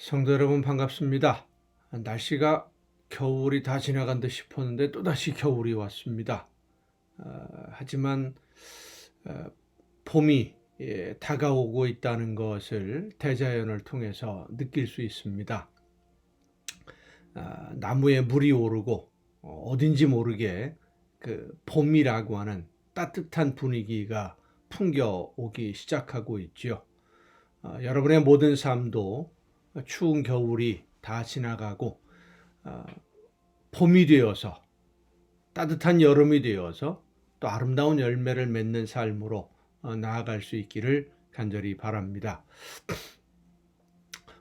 성도 여러분 반갑습니다. 날씨가 겨울이 다 지나간 듯 싶었는데 또다시 겨울이 왔습니다. 하지만 봄이 다가오고 있다는 것을 대자연을 통해서 느낄 수 있습니다. 나무에 물이 오르고 어딘지 모르게 그 봄이라고 하는 따뜻한 분위기가 풍겨오기 시작하고 있죠. 여러분의 모든 삶도 추운 겨울이 다 지나가고 봄이 되어서 따뜻한 여름이 되어서 또 아름다운 열매를 맺는 삶으로 나아갈 수 있기를 간절히 바랍니다.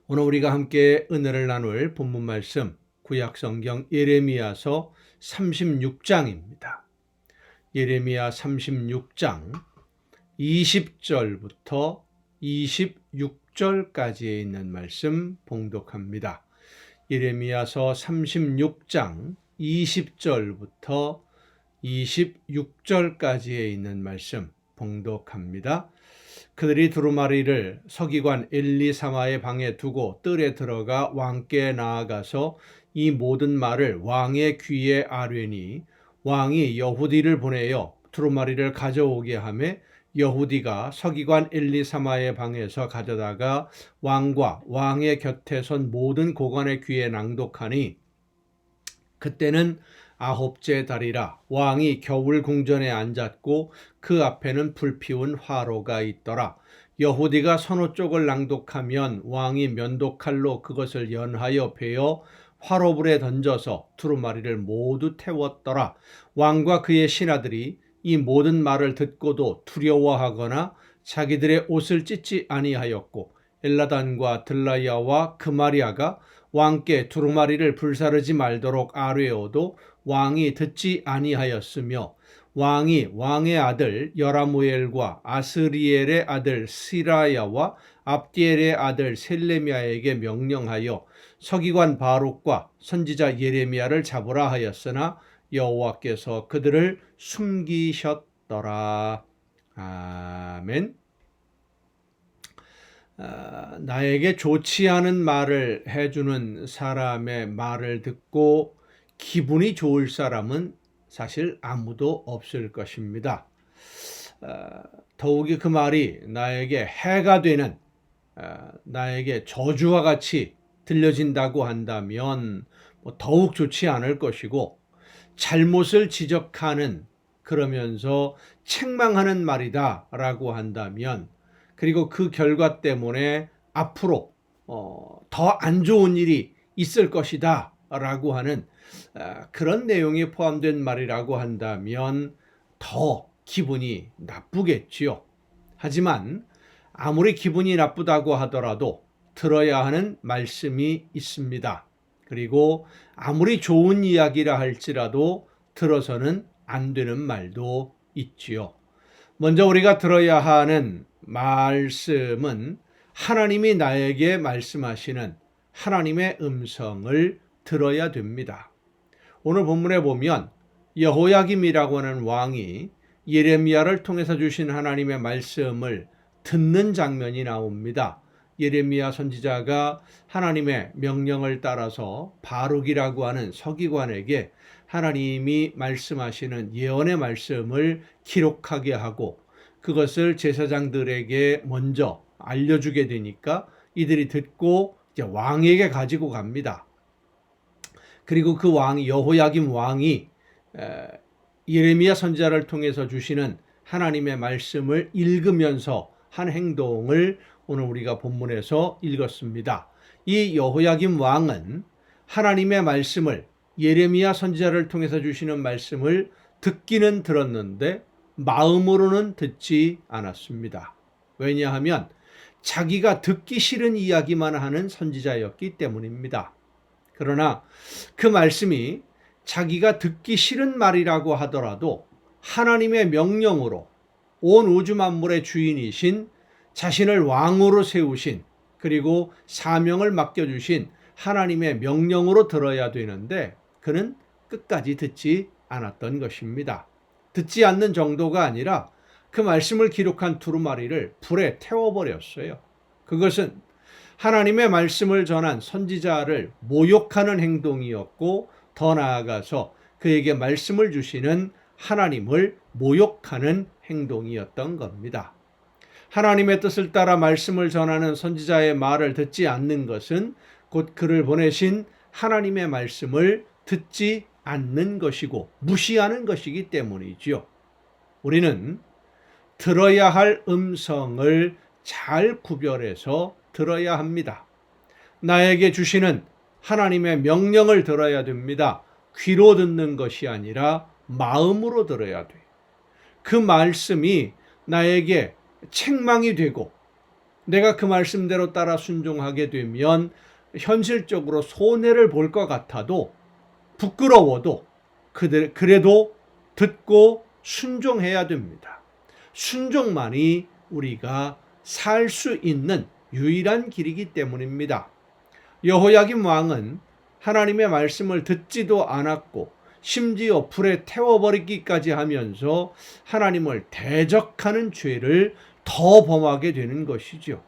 오늘 우리가 함께 은혜를 나눌 본문 말씀 구약성경 예레미야서 36장입니다. 예레미야 36장 20절부터 26절까지에 있는 말씀 봉독합니다. 예레미야서 36장 20절부터 26절까지에 있는 말씀 봉독합니다. 그들이 두루마리를 서기관 엘리사마의 방에 두고 뜰에 들어가 왕께 나아가서 이 모든 말을 왕의 귀에 아뢰니 왕이 여후디를 보내어 두루마리를 가져오게 하며 여후디가 서기관 엘리사마의 방에서 가져다가 왕과 왕의 곁에 선 모든 고관의 귀에 낭독하니 그때는 9째 달이라. 왕이 겨울 궁전에 앉았고 그 앞에는 불피운 화로가 있더라. 여후디가 서너 쪽을 낭독하면 왕이 면도칼로 그것을 연하여 베어 화로불에 던져서 두루마리를 모두 태웠더라. 왕과 그의 신하들이 이 모든 말을 듣고도 두려워하거나 자기들의 옷을 찢지 아니하였고 엘라단과 들라야와 그마리아가 왕께 두루마리를 불사르지 말도록 아뢰어도 왕이 듣지 아니하였으며 왕이 왕의 아들 여라무엘과 아스리엘의 아들 시라야와 압디엘의 아들 셀레미야에게 명령하여 서기관 바룩과 선지자 예레미야를 잡으라 하였으나 여호와께서 그들을 숨기셨더라. 아멘. 나에게 좋지 않은 말을 해주는 사람의 말을 듣고 기분이 좋을 사람은 사실 아무도 없을 것입니다. 더욱이 그 말이 나에게 해가 되는, 나에게 저주와 같이 들려진다고 한다면 더욱 좋지 않을 것이고, 잘못을 지적하는, 그러면서 책망하는 말이다 라고 한다면, 그리고 그 결과 때문에 앞으로 더 안 좋은 일이 있을 것이다 라고 하는 그런 내용이 포함된 말이라고 한다면 더 기분이 나쁘겠지요. 하지만 아무리 기분이 나쁘다고 하더라도 들어야 하는 말씀이 있습니다. 그리고 아무리 좋은 이야기라 할지라도 들어서는 안 되는 말도 있지요. 먼저 우리가 들어야 하는 말씀은 하나님이 나에게 말씀하시는 하나님의 음성을 들어야 됩니다. 오늘 본문에 보면 여호야김이라고 하는 왕이 예레미야를 통해서 주신 하나님의 말씀을 듣는 장면이 나옵니다. 예레미야 선지자가 하나님의 명령을 따라서 바룩이라고 하는 서기관에게 하나님이 말씀하시는 예언의 말씀을 기록하게 하고 그것을 제사장들에게 먼저 알려주게 되니까 이들이 듣고 이제 왕에게 가지고 갑니다. 그리고 그 왕이 여호야김 왕이 예레미야 선지자를 통해서 주시는 하나님의 말씀을 읽으면서 한 행동을 오늘 우리가 본문에서 읽었습니다. 이 여호야김 왕은 하나님의 말씀을 예레미야 선지자를 통해서 주시는 말씀을 듣기는 들었는데 마음으로는 듣지 않았습니다. 왜냐하면 자기가 듣기 싫은 이야기만 하는 선지자였기 때문입니다. 그러나 그 말씀이 자기가 듣기 싫은 말이라고 하더라도 하나님의 명령으로 온 우주 만물의 주인이신 자신을 왕으로 세우신 그리고 사명을 맡겨주신 하나님의 명령으로 들어야 되는데 그는 끝까지 듣지 않았던 것입니다. 듣지 않는 정도가 아니라 그 말씀을 기록한 두루마리를 불에 태워버렸어요. 그것은 하나님의 말씀을 전한 선지자를 모욕하는 행동이었고, 더 나아가서 그에게 말씀을 주시는 하나님을 모욕하는 행동이었던 겁니다. 하나님의 뜻을 따라 말씀을 전하는 선지자의 말을 듣지 않는 것은 곧 그를 보내신 하나님의 말씀을 듣지 않는 것이고 무시하는 것이기 때문이지요. 우리는 들어야 할 음성을 잘 구별해서 들어야 합니다. 나에게 주시는 하나님의 명령을 들어야 됩니다. 귀로 듣는 것이 아니라 마음으로 들어야 돼요. 그 말씀이 나에게 책망이 되고 내가 그 말씀대로 따라 순종하게 되면 현실적으로 손해를 볼 것 같아도 부끄러워도 그래도 듣고 순종해야 됩니다. 순종만이 우리가 살 수 있는 유일한 길이기 때문입니다. 여호야김 왕은 하나님의 말씀을 듣지도 않았고 심지어 불에 태워버리기까지 하면서 하나님을 대적하는 죄를 더 범하게 되는 것이죠.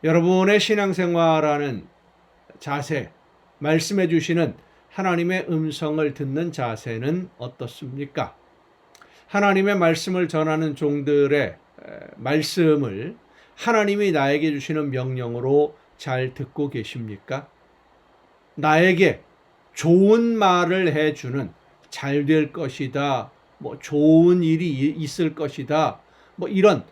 여러분의 신앙생활하는 자세, 말씀해 주시는 하나님의 음성을 듣는 자세는 어떻습니까? 하나님의 말씀을 전하는 종들의 말씀을 하나님이 나에게 주시는 명령으로 잘 듣고 계십니까? 나에게 좋은 말을 해주는, 잘 될 것이다, 좋은 일이 있을 것이다, 이런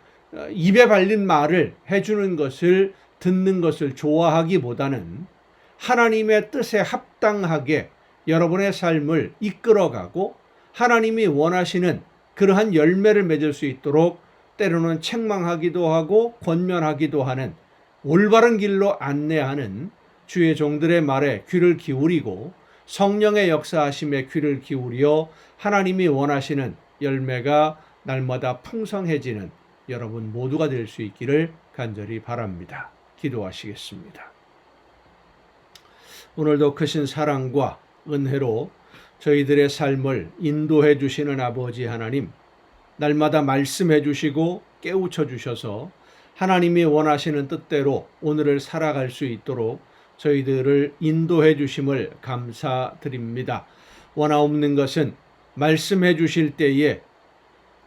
입에 발린 말을 해주는 것을 듣는 것을 좋아하기보다는 하나님의 뜻에 합당하게 여러분의 삶을 이끌어가고 하나님이 원하시는 그러한 열매를 맺을 수 있도록 때로는 책망하기도 하고 권면하기도 하는 올바른 길로 안내하는 주의 종들의 말에 귀를 기울이고 성령의 역사하심에 귀를 기울여 하나님이 원하시는 열매가 날마다 풍성해지는 여러분 모두가 될 수 있기를 간절히 바랍니다. 기도하시겠습니다. 오늘도 크신 사랑과 은혜로 저희들의 삶을 인도해 주시는 아버지 하나님, 날마다 말씀해 주시고 깨우쳐 주셔서 하나님이 원하시는 뜻대로 오늘을 살아갈 수 있도록 저희들을 인도해 주심을 감사드립니다. 원하옵는 것은 말씀해 주실 때에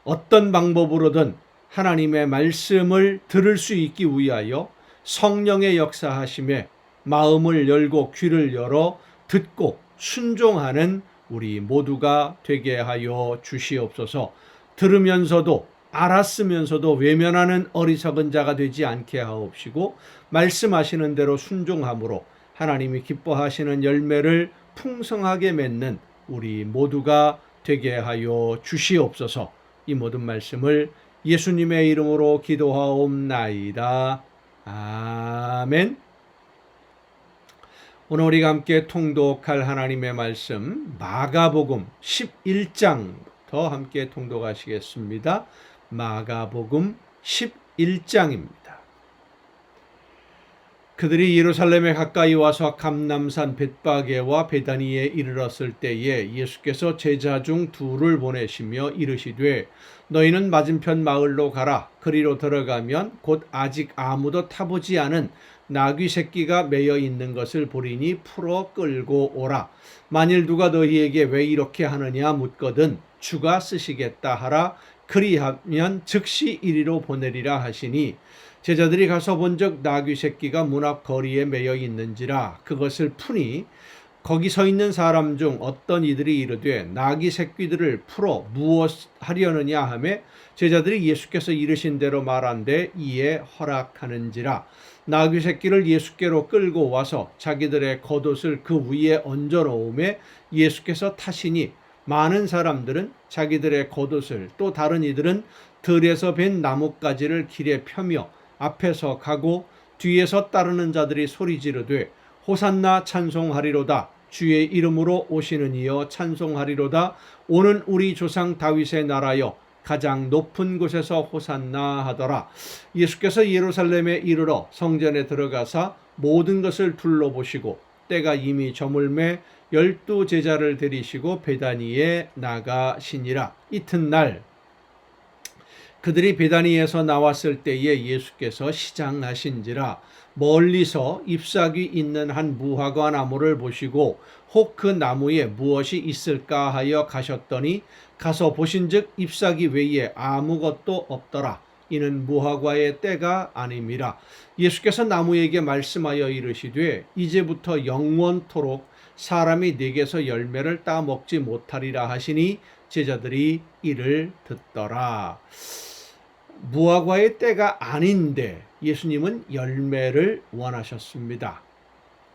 어떤 방법으로든 하나님의 말씀을 들을 수 있기 위하여 성령의 역사하심에 마음을 열고 귀를 열어 듣고 순종하는 우리 모두가 되게 하여 주시옵소서. 들으면서도 알았으면서도 외면하는 어리석은 자가 되지 않게 하옵시고 말씀하시는 대로 순종함으로 하나님이 기뻐하시는 열매를 풍성하게 맺는 우리 모두가 되게 하여 주시옵소서. 이 모든 말씀을 예수님의 이름으로 기도하옵나이다. 아멘. 오늘 우리가 함께 통독할 하나님의 말씀 마가복음 11장부터 함께 통독하시겠습니다. 마가복음 11장입니다. 그들이 예루살렘에 가까이 와서 감람산 벳바게와 베다니에 이르렀을 때에 예수께서 제자 중 둘을 보내시며 이르시되 너희는 맞은편 마을로 가라. 그리로 들어가면 곧 아직 아무도 타보지 않은 나귀 새끼가 매여 있는 것을 보리니 풀어 끌고 오라. 만일 누가 너희에게 왜 이렇게 하느냐 묻거든 주가 쓰시겠다 하라. 그리하면 즉시 이리로 보내리라 하시니 제자들이 가서 본즉 나귀 새끼가 문 앞 거리에 매여 있는지라. 그것을 푸니 거기 서 있는 사람 중 어떤 이들이 이르되 나귀 새끼들을 풀어 무엇 하려느냐 하매 제자들이 예수께서 이르신 대로 말한데 이에 허락하는지라. 나귀 새끼를 예수께로 끌고 와서 자기들의 겉옷을 그 위에 얹어 놓음에 예수께서 타시니 많은 사람들은 자기들의 겉옷을 또 다른 이들은 들에서 벤 나뭇가지를 길에 펴며 앞에서 가고 뒤에서 따르는 자들이 소리 지르되 호산나 찬송하리로다. 주의 이름으로 오시는 이여 찬송하리로다. 오는 우리 조상 다윗의 나라여 가장 높은 곳에서 호산나 하더라. 예수께서 예루살렘에 이르러 성전에 들어가사 모든 것을 둘러보시고 때가 이미 저물매 12 제자를 데리시고 베다니에 나가시니라. 이튿날 그들이 베다니에서 나왔을 때에 예수께서 시장하신지라 멀리서 잎사귀 있는 한 무화과 나무를 보시고 혹 그 나무에 무엇이 있을까 하여 가셨더니 가서 보신즉 잎사귀 외에 아무것도 없더라. 이는 무화과의 때가 아님이라. 예수께서 나무에게 말씀하여 이르시되 이제부터 영원토록 사람이 네게서 열매를 따 먹지 못하리라 하시니 제자들이 이를 듣더라. 무화과의 때가 아닌데 예수님은 열매를 원하셨습니다.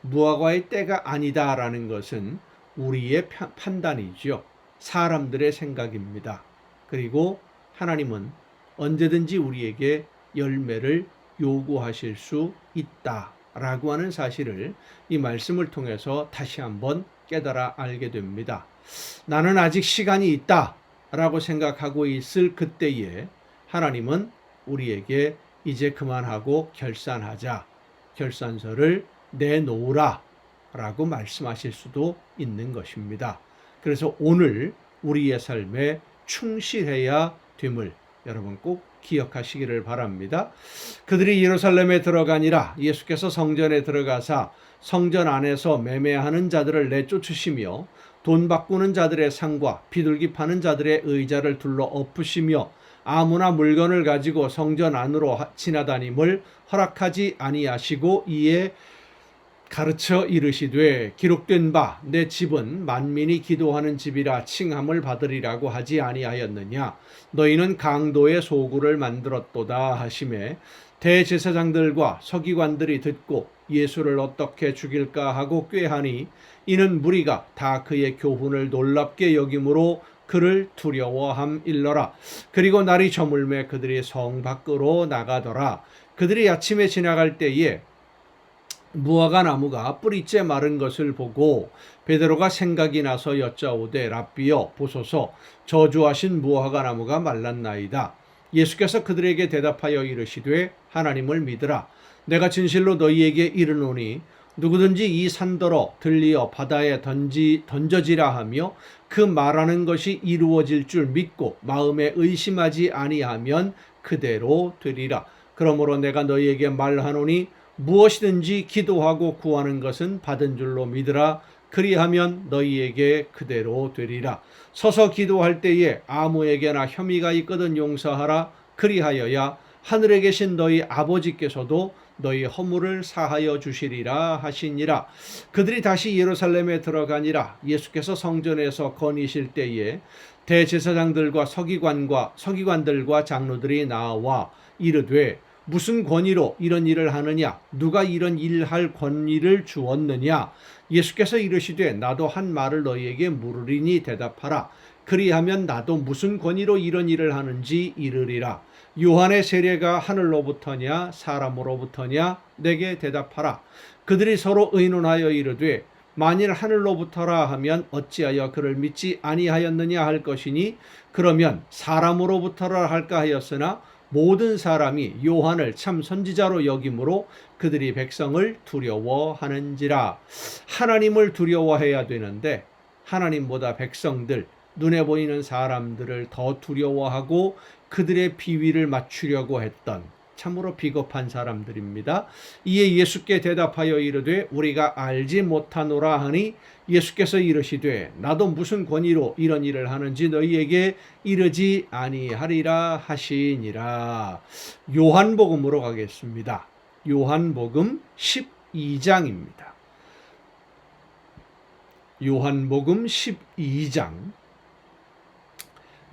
무화과의 때가 아니다라는 것은 우리의 판단이죠. 사람들의 생각입니다. 그리고 하나님은 언제든지 우리에게 열매를 요구하실 수 있다라고 하는 사실을 이 말씀을 통해서 다시 한번 깨달아 알게 됩니다. 나는 아직 시간이 있다라고 생각하고 있을 그때에 하나님은 우리에게 이제 그만하고 결산하자, 결산서를 내놓으라 라고 말씀하실 수도 있는 것입니다. 그래서 오늘 우리의 삶에 충실해야 됨을 여러분 꼭 기억하시기를 바랍니다. 그들이 예루살렘에 들어가니라. 예수께서 성전에 들어가사 성전 안에서 매매하는 자들을 내쫓으시며 돈 바꾸는 자들의 상과 비둘기 파는 자들의 의자를 둘러 엎으시며 아무나 물건을 가지고 성전 안으로 지나다님을 허락하지 아니하시고 이에 가르쳐 이르시되 기록된 바 내 집은 만민이 기도하는 집이라 칭함을 받으리라고 하지 아니하였느냐. 너희는 강도의 소굴을 만들었도다 하시매 대제사장들과 서기관들이 듣고 예수를 어떻게 죽일까 하고 꾀하니 이는 무리가 다 그의 교훈을 놀랍게 여김으로 그를 두려워함일러라. 그리고 날이 저물매 그들이 성 밖으로 나가더라. 그들이 아침에 지나갈 때에 무화과 나무가 뿌리째 마른 것을 보고 베드로가 생각이 나서 여짜오되 랍비여 보소서 저주하신 무화과 나무가 말랐나이다. 예수께서 그들에게 대답하여 이르시되 하나님을 믿으라. 내가 진실로 너희에게 이르노니 누구든지 이 산더러 들리어 바다에 던져지라 하며 그 말하는 것이 이루어질 줄 믿고 마음에 의심하지 아니하면 그대로 되리라. 그러므로 내가 너희에게 말하노니 무엇이든지 기도하고 구하는 것은 받은 줄로 믿으라. 그리하면 너희에게 그대로 되리라. 서서 기도할 때에 아무에게나 혐의가 있거든 용서하라. 그리하여야 하늘에 계신 너희 아버지께서도 너희 허물을 사하여 주시리라 하시니라. 그들이 다시 예루살렘에 들어가니라. 예수께서 성전에서 거니실 때에 대제사장들과 서기관들과 장로들이 나와 이르되 무슨 권위로 이런 일을 하느냐? 누가 이런 일할 권위를 주었느냐? 예수께서 이르시되 나도 한 말을 너희에게 물으리니 대답하라. 그리하면 나도 무슨 권위로 이런 일을 하는지 이르리라. 요한의 세례가 하늘로부터냐 사람으로부터냐? 내게 대답하라. 그들이 서로 의논하여 이르되 만일 하늘로부터라 하면 어찌하여 그를 믿지 아니하였느냐 할 것이니 그러면 사람으로부터라 할까 하였으나 모든 사람이 요한을 참 선지자로 여김으로 그들이 백성을 두려워하는지라. 하나님을 두려워해야 되는데 하나님보다 백성들, 눈에 보이는 사람들을 더 두려워하고 그들의 비위를 맞추려고 했던 참으로 비겁한 사람들입니다. 이에 예수께 대답하여 이르되 우리가 알지 못하노라 하니 예수께서 이르시되 나도 무슨 권위로 이런 일을 하는지 너희에게 이르지 아니하리라 하시니라. 요한복음으로 가겠습니다. 요한복음 12장입니다. 요한복음 12장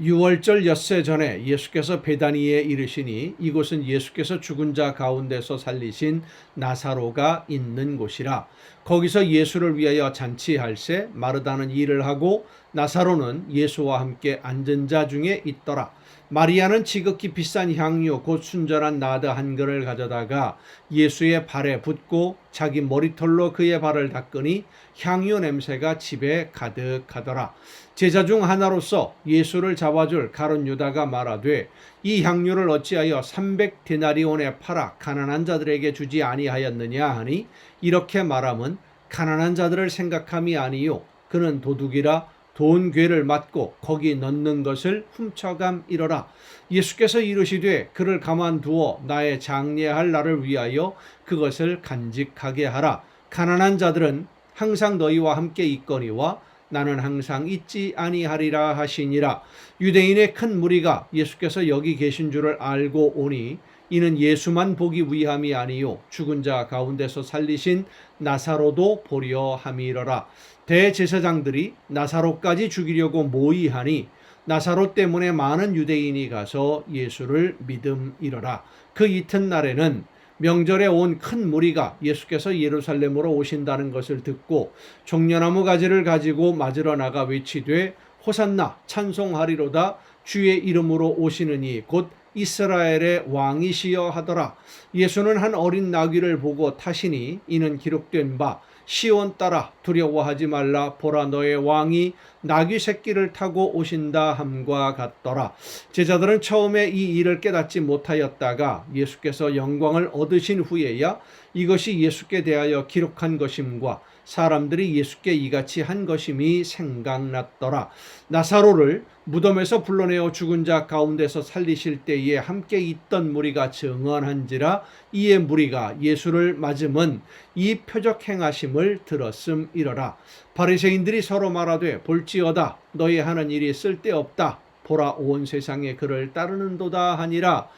6월절 엿새 전에 예수께서 베다니에 이르시니 이곳은 예수께서 죽은 자 가운데서 살리신 나사로가 있는 곳이라. 거기서 예수를 위하여 잔치할세 마르다는 일을 하고 나사로는 예수와 함께 앉은 자 중에 있더라. 마리아는 지극히 비싼 향유 곧 순전한 나드 한 근을 가져다가 예수의 발에 붓고 자기 머리털로 그의 발을 닦으니 향유 냄새가 집에 가득하더라. 제자 중 하나로서 예수를 잡아줄 가룟 유다가 말하되 이 향유를 어찌하여 300데나리온에 팔아 가난한 자들에게 주지 아니하였느냐 하니 이렇게 말함은 가난한 자들을 생각함이 아니요 그는 도둑이라 돈 괴를 맞고 거기 넣는 것을 훔쳐감이러라. 예수께서 이르시되 그를 가만두어 나의 장례할 날을 위하여 그것을 간직하게 하라. 가난한 자들은 항상 너희와 함께 있거니와 나는 항상 있지 아니하리라 하시니라. 유대인의 큰 무리가 예수께서 여기 계신 줄을 알고 오니 이는 예수만 보기 위함이 아니요 죽은 자 가운데서 살리신 나사로도 보려 함이러라. 대제사장들이 나사로까지 죽이려고 모의하니 나사로 때문에 많은 유대인이 가서 예수를 믿음이러라. 그 이튿날에는 명절에 온 큰 무리가 예수께서 예루살렘으로 오신다는 것을 듣고 종려나무 가지를 가지고 맞으러 나가 외치되 호산나 찬송하리로다. 주의 이름으로 오시는 이 곧 이스라엘의 왕이시여 하더라. 예수는 한 어린 나귀를 보고 타시니 이는 기록된 바 시온 딸아 두려워하지 말라 보라 너의 왕이 나귀 새끼를 타고 오신다 함과 같더라. 제자들은 처음에 이 일을 깨닫지 못하였다가 예수께서 영광을 얻으신 후에야 이것이 예수께 대하여 기록한 것임과 사람들이 예수께 이같이 한 것임이 생각났더라. 나사로를 무덤에서 불러내어 죽은 자 가운데서 살리실 때에 함께 있던 무리가 증언한지라. 이에 무리가 예수를 맞음은 이 표적 행하심을 들었음이러라. 바리새인들이 서로 말하되 볼지어다 너희 하는 일이 쓸데없다. 보라 온 세상에 그를 따르는도다 하니라.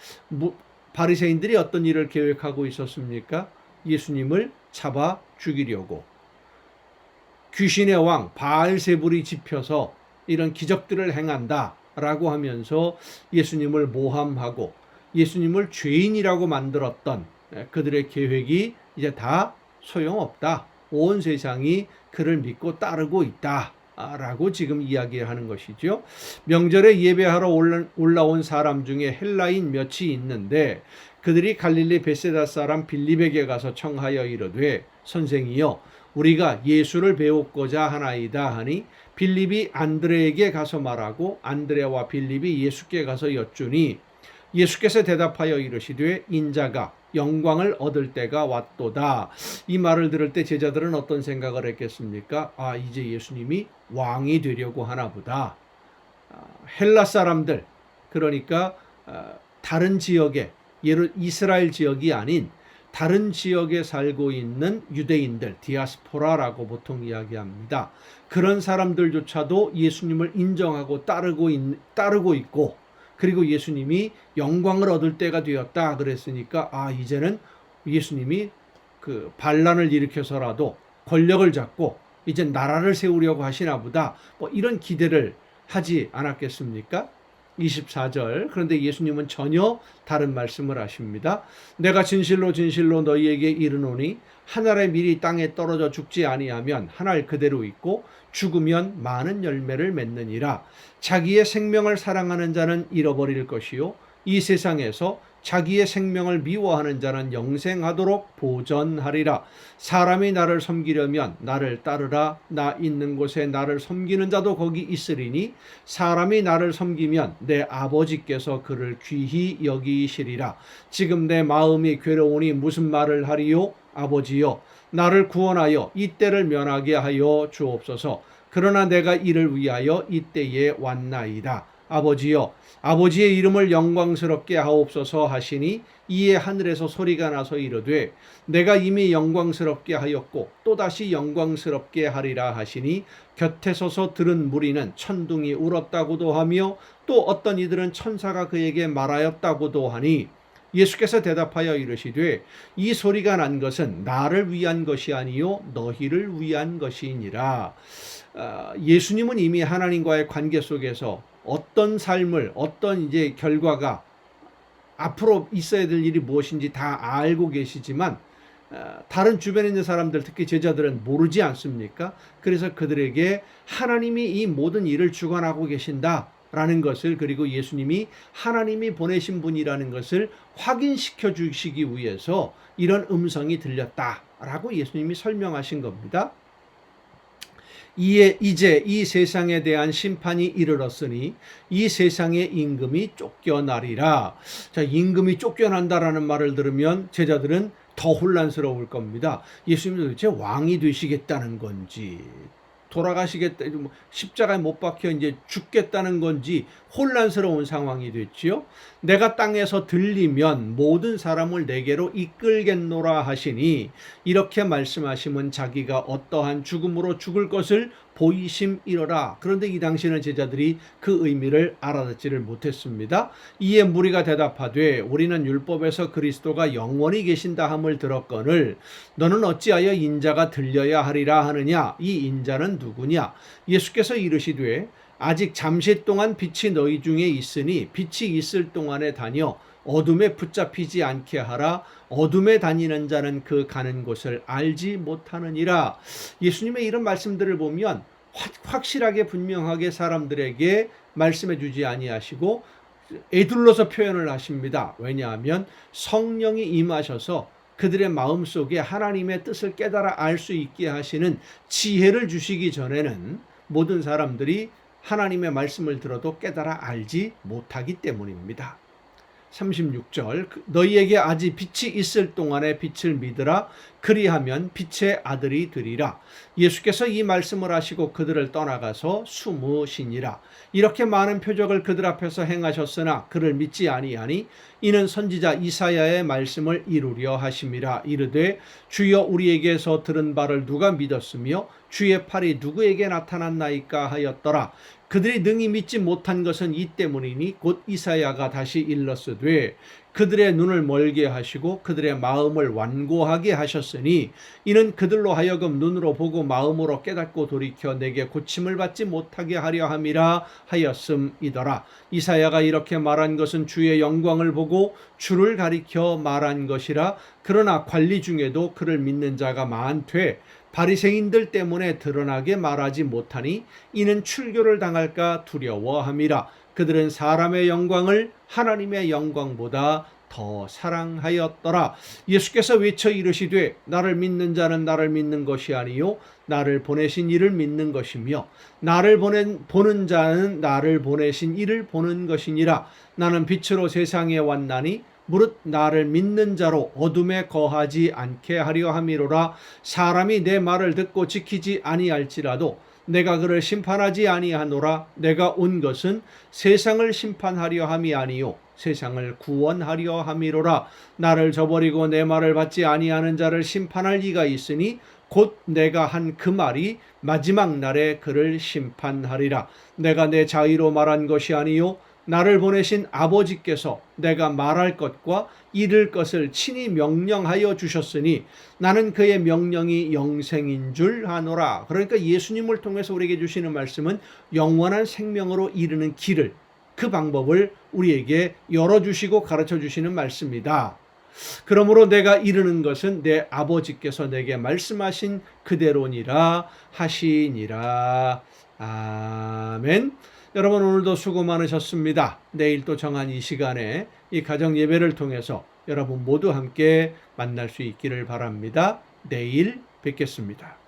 바리새인들이 어떤 일을 계획하고 있었습니까? 예수님을 잡아 죽이려고. 귀신의 왕 바알세불이 집혀서 이런 기적들을 행한다라고 하면서 예수님을 모함하고 예수님을 죄인이라고 만들었던 그들의 계획이 이제 다 소용없다. 온 세상이 그를 믿고 따르고 있다라고 지금 이야기하는 것이죠. 명절에 예배하러 올라온 사람 중에 헬라인 몇이 있는데 그들이 갈릴리 베세다 사람 빌립에게 가서 청하여 이르되 선생이여 우리가 예수를 배우고자 하나이다 하니 빌립이 안드레에게 가서 말하고 안드레와 빌립이 예수께 가서 여쭈니 예수께서 대답하여 이르시되 인자가 영광을 얻을 때가 왔도다. 이 말을 들을 때 제자들은 어떤 생각을 했겠습니까? 아, 이제 예수님이 왕이 되려고 하나 보다. 헬라 사람들, 그러니까 다른 지역에 이스라엘 지역이 아닌 다른 지역에 살고 있는 유대인들, 디아스포라라고 보통 이야기합니다. 그런 사람들조차도 예수님을 인정하고 따르고 있고, 그리고 예수님이 영광을 얻을 때가 되었다 그랬으니까 아 이제는 예수님이 그 반란을 일으켜서라도 권력을 잡고 이제 나라를 세우려고 하시나 보다. 뭐 이런 기대를 하지 않았겠습니까? 24절. 그런데 예수님은 전혀 다른 말씀을 하십니다. 내가 진실로 진실로 너희에게 이르노니 한 알의 밀이 땅에 떨어져 죽지 아니하면 한 알 그대로 있고 죽으면 많은 열매를 맺느니라. 자기의 생명을 사랑하는 자는 잃어버릴 것이요 이 세상에서 자기의 생명을 미워하는 자는 영생하도록 보전하리라. 사람이 나를 섬기려면 나를 따르라. 나 있는 곳에 나를 섬기는 자도 거기 있으리니 사람이 나를 섬기면 내 아버지께서 그를 귀히 여기시리라. 지금 내 마음이 괴로우니 무슨 말을 하리요? 아버지여 나를 구원하여 이 때를 면하게 하여 주옵소서. 그러나 내가 이를 위하여 이 때에 왔나이다. 아버지여 아버지의 이름을 영광스럽게 하옵소서 하시니 이에 하늘에서 소리가 나서 이르되 내가 이미 영광스럽게 하였고 또다시 영광스럽게 하리라 하시니 곁에 서서 들은 무리는 천둥이 울었다고도 하며 또 어떤 이들은 천사가 그에게 말하였다고도 하니 예수께서 대답하여 이르시되 이 소리가 난 것은 나를 위한 것이 아니요 너희를 위한 것이니라. 예수님은 이미 하나님과의 관계 속에서 어떤 삶을 어떤 이제 결과가 앞으로 있어야 될 일이 무엇인지 다 알고 계시지만 다른 주변에 있는 사람들 특히 제자들은 모르지 않습니까? 그래서 그들에게 하나님이 이 모든 일을 주관하고 계신다라는 것을 그리고 예수님이 하나님이 보내신 분이라는 것을 확인시켜 주시기 위해서 이런 음성이 들렸다라고 예수님이 설명하신 겁니다. 이제 이 세상에 대한 심판이 이르렀으니 이 세상의 임금이 쫓겨나리라. 자, 임금이 쫓겨난다라는 말을 들으면 제자들은 더 혼란스러울 겁니다. 예수님이 도대체 왕이 되시겠다는 건지 돌아가시겠다, 십자가에 못 박혀 이제 죽겠다는 건지 혼란스러운 상황이 됐지요. 내가 땅에서 들리면 모든 사람을 내게로 이끌겠노라 하시니, 이렇게 말씀하시면 자기가 어떠한 죽음으로 죽을 것을 보이심이로라. 그런데 이 당시에는 제자들이 그 의미를 알아듣지를 못했습니다. 이에 무리가 대답하되 우리는 율법에서 그리스도가 영원히 계신다 함을 들었거늘 너는 어찌하여 인자가 들려야 하리라 하느냐. 이 인자는 누구냐. 예수께서 이르시되 아직 잠시 동안 빛이 너희 중에 있으니 빛이 있을 동안에 다녀 어둠에 붙잡히지 않게 하라. 어둠에 다니는 자는 그 가는 곳을 알지 못하느니라. 예수님의 이런 말씀들을 보면 확실하게 분명하게 사람들에게 말씀해 주지 아니하시고 에둘러서 표현을 하십니다. 왜냐하면 성령이 임하셔서 그들의 마음속에 하나님의 뜻을 깨달아 알 수 있게 하시는 지혜를 주시기 전에는 모든 사람들이 하나님의 말씀을 들어도 깨달아 알지 못하기 때문입니다. 36절 너희에게 아직 빛이 있을 동안에 빛을 믿으라. 그리하면 빛의 아들이 되리라. 예수께서 이 말씀을 하시고 그들을 떠나가서 숨으시니라. 이렇게 많은 표적을 그들 앞에서 행하셨으나 그를 믿지 아니하니 이는 선지자 이사야의 말씀을 이루려 하심이라. 이르되 주여 우리에게서 들은 바를 누가 믿었으며 주의 팔이 누구에게 나타났나이까 하였더라. 그들이 능히 믿지 못한 것은 이 때문이니 곧 이사야가 다시 일렀으되 그들의 눈을 멀게 하시고 그들의 마음을 완고하게 하셨으니 이는 그들로 하여금 눈으로 보고 마음으로 깨닫고 돌이켜 내게 고침을 받지 못하게 하려 함이라 하였음이더라. 이사야가 이렇게 말한 것은 주의 영광을 보고 주를 가리켜 말한 것이라. 그러나 관리 중에도 그를 믿는 자가 많되 바리새인들 때문에 드러나게 말하지 못하니 이는 출교를 당할까 두려워함이라. 그들은 사람의 영광을 하나님의 영광보다 더 사랑하였더라. 예수께서 외쳐 이르시되 나를 믿는 자는 나를 믿는 것이 아니요 나를 보내신 이를 믿는 것이며 나를 보는 자는 나를 보내신 이를 보는 것이니라. 나는 빛으로 세상에 왔나니 무릇 나를 믿는 자로 어둠에 거하지 않게 하려 함이로라. 사람이 내 말을 듣고 지키지 아니할지라도 내가 그를 심판하지 아니하노라. 내가 온 것은 세상을 심판하려 함이 아니요 세상을 구원하려 함이로라. 나를 저버리고 내 말을 받지 아니하는 자를 심판할 이가 있으니 곧 내가 한 그 말이 마지막 날에 그를 심판하리라. 내가 내 자의로 말한 것이 아니요 나를 보내신 아버지께서 내가 말할 것과 이를 것을 친히 명령하여 주셨으니 나는 그의 명령이 영생인 줄 아노라. 그러니까 예수님을 통해서 우리에게 주시는 말씀은 영원한 생명으로 이르는 길을, 그 방법을 우리에게 열어주시고 가르쳐 주시는 말씀이다. 그러므로 내가 이르는 것은 내 아버지께서 내게 말씀하신 그대로니라 하시니라. 아멘. 여러분 오늘도 수고 많으셨습니다. 내일 또 정한 이 시간에 이 가정 예배를 통해서 여러분 모두 함께 만날 수 있기를 바랍니다. 내일 뵙겠습니다.